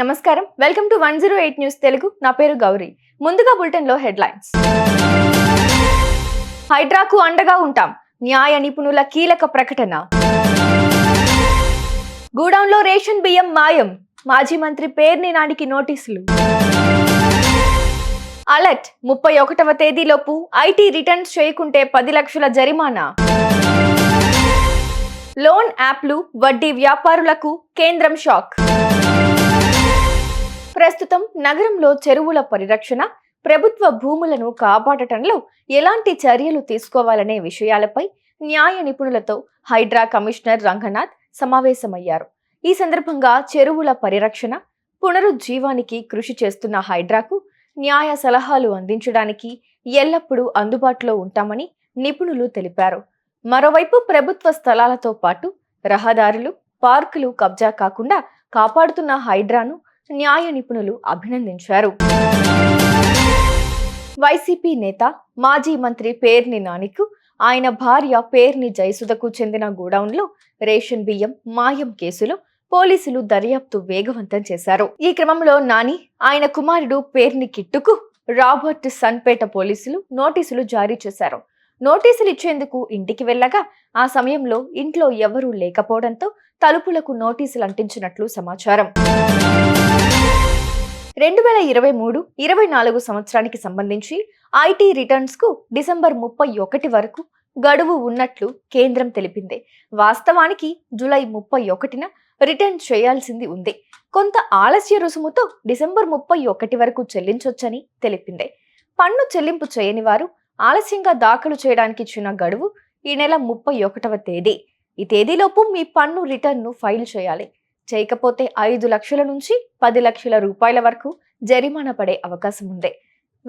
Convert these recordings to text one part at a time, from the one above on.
నమస్కారం welcome to 108 news Telugu నా పేరు గౌరీ ముందుగా బులెటిన్ లో హెడ్లైన్స్ హైడ్రాకు అండగా ఉంటాం న్యాయ నిపుణుల కీలక ప్రకటన గూడౌన్ లో రేషన్ బియ్యం మాయం మాజీ మంత్రి పేర్ని నానికి నోటీసులు అలర్ట్ 31వ తేదీలోపు ఐటీ రిటర్న్స్ చేయకుంటే 10 లక్షల జరిమానా లోన్ యాప్లు వడ్డీ వ్యాపారులకు కేంద్రం షాక్ ప్రస్తుతం నగరంలో చెరువుల పరిరక్షణ ప్రభుత్వ భూములను కాపాడటంలో ఎలాంటి చర్యలు తీసుకోవాలనే విషయాలపై న్యాయ నిపుణులతో హైడ్రా కమిషనర్ రంగనాథ్ సమావేశమయ్యారు. ఈ సందర్భంగా చెరువుల పరిరక్షణ పునరుజ్జీవానికి కృషి చేస్తున్న హైడ్రాకు న్యాయ సలహాలు అందించడానికి ఎల్లప్పుడూ అందుబాటులో ఉంటామని నిపుణులు తెలిపారు. మరోవైపు ప్రభుత్వ స్థలాలతో పాటు రహదారులు పార్కులు కబ్జా కాకుండా కాపాడుతున్న హైడ్రాను న్యాయ నిపుణులు అభినందించారు. వైసీపీ నేత మాజీ మంత్రి పేర్ని నానికు ఆయన భార్య పేర్ని జయసుధకు చెందిన గోడౌన్లో రేషన్ బియ్యం మాయం కేసులో పోలీసులు దర్యాప్తు వేగవంతం చేశారు. ఈ క్రమంలో నాని ఆయన కుమారుడు పేర్ని కిట్టుకు రాబర్ట్ సన్పేట పోలీసులు నోటీసులు జారీ చేశారు. నోటీసులు ఇచ్చేందుకు ఇంటికి వెళ్ళగా ఆ సమయంలో ఇంట్లో ఎవరూ లేకపోవడంతో తలుపులకు నోటీసులు అంటించినట్లు సమాచారం. 2023-24 సంవత్సరానికి సంబంధించి ఐటీ రిటర్న్స్ కు డిసెంబర్ 31 వరకు గడువు ఉన్నట్లు కేంద్రం తెలిపింది. వాస్తవానికి జూలై 31న రిటర్న్ చేయాల్సింది ఉంది. కొంత ఆలస్య రుసుముతో డిసెంబర్ 31 వరకు చెల్లించొచ్చని తెలిపింది. పన్ను చెల్లింపు చేయని వారు ఆలస్యంగా దాఖలు చేయడానికి ఇచ్చిన గడువు ఈ నెల 31వ తేదీ. ఈ తేదీలోపు మీ పన్ను రిటర్న్ ను ఫైల్ చేయాలి. చేయకపోతే 5 లక్షల నుంచి 10 లక్షల రూపాయల వరకు జరిమానా పడే అవకాశం ఉంది.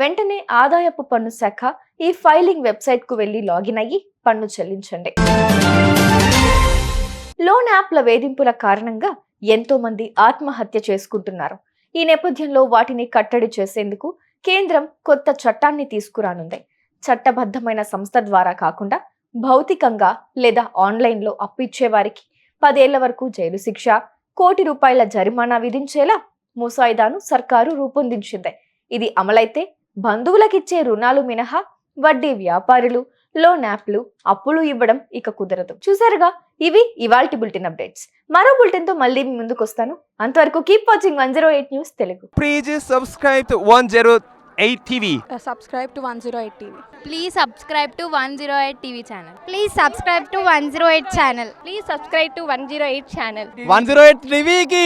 వెంటనే ఆదాయపు పన్ను శాఖ ఈ ఫైలింగ్ వెబ్సైట్ కు వెళ్లి లాగిన్ అయ్యి పన్ను చెల్లించండి. లోన్ యాప్ల వేధింపుల కారణంగా ఎంతో మంది ఆత్మహత్య చేసుకుంటున్నారు. ఈ నేపథ్యంలో వాటిని కట్టడి చేసేందుకు కేంద్రం కొత్త చట్టాన్ని తీసుకురానుంది. చట్టబద్ధమైన సంస్థ ద్వారా కాకుండా భౌతికంగా లేదా ఆన్లైన్లో అప్పు ఇచ్చే వారికి 10 ఏళ్ల వరకు జైలు శిక్ష, కోటి రూపాయల జరిమానా విధించేలా ముసాయిదాను సర్కారు రూపొందించింది. ఇది అమలైతే బంధువులకిచ్చే రుణాలు మినహా వడ్డీ వ్యాపారులు, లోన్ యాప్లు అప్పులు ఇవ్వడం ఇక కుదరదు. చూసారుగా, ఇవి ఇవాల్టి బులెటిన్ అప్డేట్స్. మరో బులెటిన్ తో మళ్ళీ మీ ముందుకు వస్తాను. అంతవరకు keep watching 108 news Telugu. Please subscribe to 108 TV. Subscribe to 108 TV. Please subscribe to 108 TV channel. Please subscribe to 108 channel. Please subscribe to 108 channel. 108 TV ki